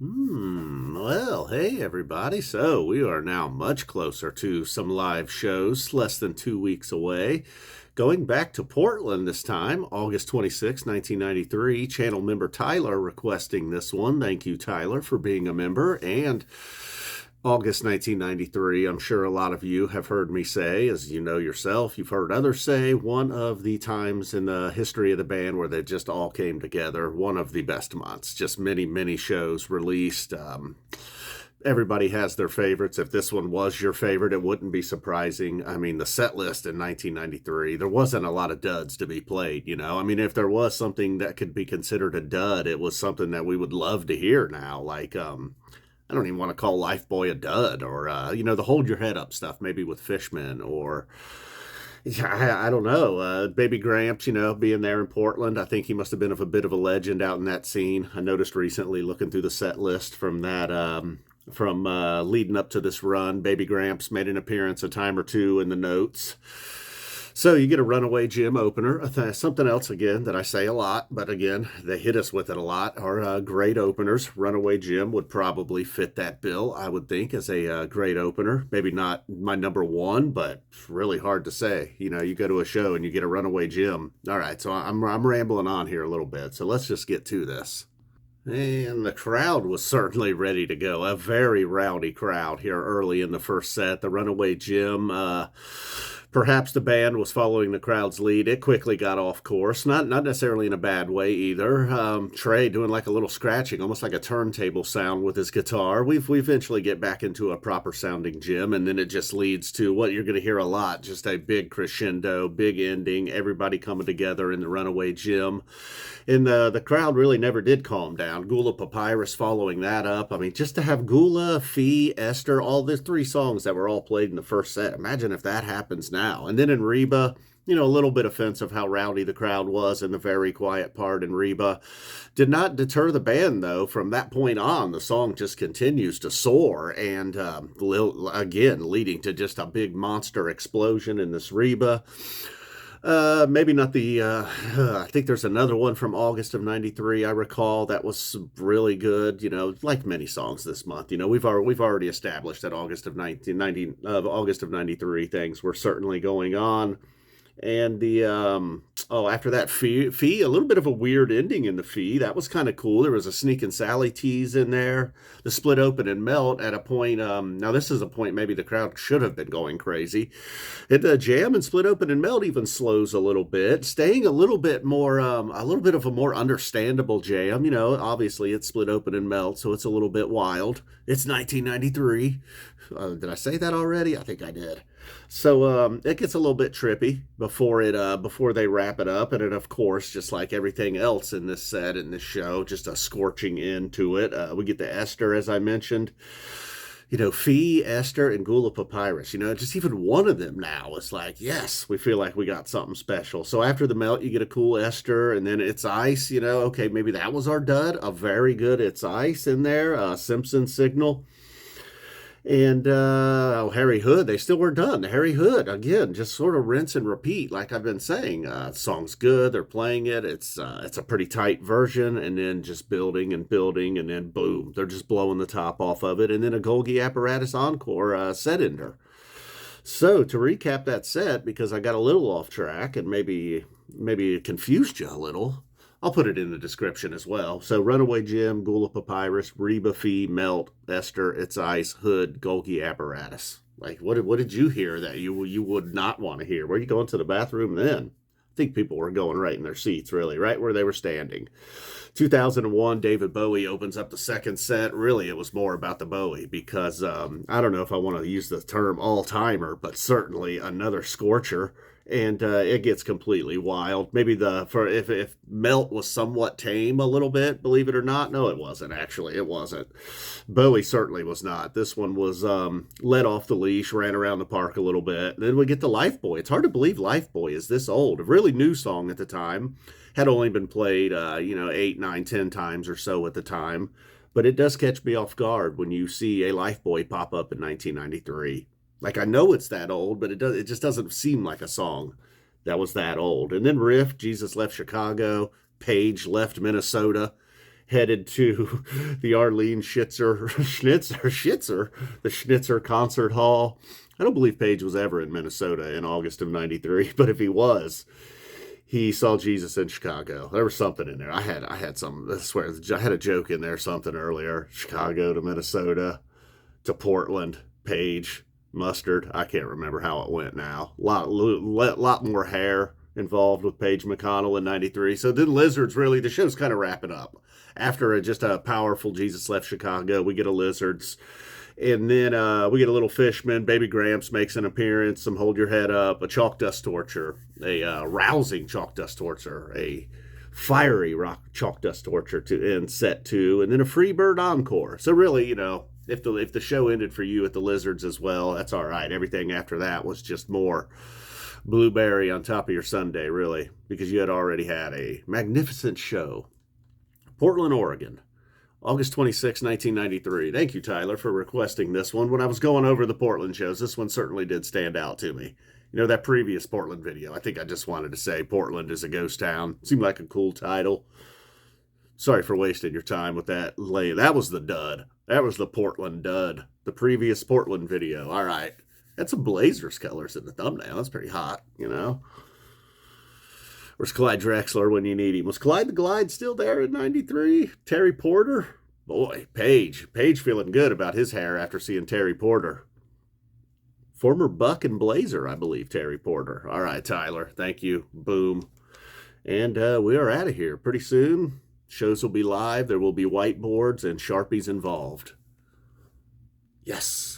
Well, hey everybody. So we are now much closer to some live shows, less than 2 weeks away. Going back to Portland this time, August 26, 1993. Channel member Tyler requesting this one. Thank you, Tyler, for being a member. And August 1993, I'm sure a lot of you have heard me say, as you know yourself, you've heard others say, one of the times in the history of the band where they just all came together, one of the best months. Just many, many shows released. Everybody has their favorites. If this one was your favorite, it wouldn't be surprising. I mean, the set list in 1993, there wasn't a lot of duds to be played, you know? I mean, if there was something that could be considered a dud, it was something that we would love to hear now, like, I don't even want to call Lifeboy a dud, or the hold your head up stuff, maybe with Fishmen, or I don't know, Baby Gramps, being there in Portland. I think he must have been a bit of a legend out in that scene. I noticed recently, looking through the set list from that, from leading up to this run, Baby Gramps made an appearance a time or two in the notes. So you get a Runaway Jim opener. Something else, again, that I say a lot, but again, they hit us with it a lot, are great openers. Runaway Jim would probably fit that bill, I would think, as a great opener. Maybe not my number one, but it's really hard to say. You go to a show and you get a Runaway Jim. All right, so I'm rambling on here a little bit, so let's just get to this. And the crowd was certainly ready to go. A very rowdy crowd here early in the first set. The Runaway Jim, perhaps the band was following the crowd's lead. It quickly got off course, not necessarily in a bad way either. Trey doing like a little scratching, almost like a turntable sound with his guitar. We eventually get back into a proper sounding Jim, and then it just leads to what you're going to hear a lot, just a big crescendo, big ending, everybody coming together in the Runaway Jim. And the crowd really never did calm down. Gula Papyrus following that up. I mean, just to have Gula, Fee, Esther, all the three songs that were all played in the first set. Imagine if that happens now. And then in Reba, a little bit offensive how rowdy the crowd was in the very quiet part in Reba. Did not deter the band, though. From that point on, the song just continues to soar, and again, leading to just a big monster explosion in this Reba. Maybe not I think there's another one from August of 93, I recall, that was really good, like many songs this month. We've already established that August of 93 things were certainly going on. And after that, Fee, a little bit of a weird ending in the Fee. That was kind of cool. There was a Sneak and Sally tease in there. The Split Open and Melt at a point. Now this is a point maybe the crowd should have been going crazy. The Jam and Split Open and Melt even slows a little bit, staying a little bit of a more understandable Jam. Obviously it's Split Open and Melt, so it's a little bit wild. It's 1993. Did I say that already? I think I did. So it gets a little bit trippy before they wrap it up, and then of course, just like everything else in this set, in this show, just a scorching end to it. We get to Esther, as I mentioned. Fee, Esther, and Gula Papyrus. Just even one of them now is like, yes, we feel like we got something special. So after the Melt, you get a cool Esther, and then It's Ice. Okay, maybe that was our dud. A very good It's Ice in there. Simpson Signal. And Harry Hood, they still weren't done. Harry Hood, again, just sort of rinse and repeat, like I've been saying. The song's good, they're playing it, it's a pretty tight version, and then just building, and then boom, they're just blowing the top off of it, and then a Golgi Apparatus encore set ender. So to recap that set, because I got a little off track, and maybe it confused you a little, I'll put it in the description as well. So Runaway Jim, Gula Papyrus, Reba, Fee, Melt, Esther, It's Ice, Hood, Golgi Apparatus. Like, what did you hear that you would not want to hear? Were you going to the bathroom then? I think people were going right in their seats, really, right where they were standing. 2001, David Bowie opens up the second set. Really, it was more about the Bowie because I don't know if I want to use the term all-timer, but certainly another scorcher. And it gets completely wild. Maybe if Melt was somewhat tame a little bit, believe it or not. No, it wasn't, actually. It wasn't. Bowie certainly was not. This one was let off the leash, ran around the park a little bit. Then we get the Lifeboy. It's hard to believe Lifeboy is this old. A really new song at the time. Had only been played, 8, 9, 10 times or so at the time. But it does catch me off guard when you see a Lifeboy pop up in 1993. Like, I know it's that old, but it just doesn't seem like a song that was that old. And then Riff, Jesus Left Chicago, Page Left Minnesota, headed to the Arlene the Schnitzer Concert Hall. I don't believe Page was ever in Minnesota in August of 93, but if he was, he saw Jesus in Chicago. There was something in there. I had some, I swear, I had a joke in there, something earlier. Chicago to Minnesota to Portland, Page, Mustard. I can't remember how it went now. Lot more hair involved with Page McConnell in 93. So then Lizards, really, the show's kind of wrapping up. After just a powerful Jesus Left Chicago, we get a Lizards. And then we get a little Fishman. Baby Gramps makes an appearance. Some Hold Your Head Up. A Chalk Dust Torture. A rousing Chalk Dust Torture. A fiery rock Chalk Dust Torture to end set 2. And then a Freebird encore. So really, you know, if the show ended for you at the Lizards as well, that's all right. Everything after that was just more blueberry on top of your sundae, really. Because you had already had a magnificent show. Portland, Oregon. August 26, 1993. Thank you, Tyler, for requesting this one. When I was going over the Portland shows, this one certainly did stand out to me. You know, that previous Portland video, I think I just wanted to say Portland is a ghost town. Seemed like a cool title. Sorry for wasting your time with that. That was the dud. That was the Portland dud. The previous Portland video. All right. Had some Blazers colors in the thumbnail. That's pretty hot, you know. Where's Clyde Drexler when you need him? Was Clyde the Glide still there in 93? Terry Porter? Boy, Page. Page feeling good about his hair after seeing Terry Porter. Former Buck and Blazer, I believe, Terry Porter. All right, Tyler. Thank you. Boom. And we are out of here pretty soon. Shows will be live. There will be whiteboards and Sharpies involved. Yes.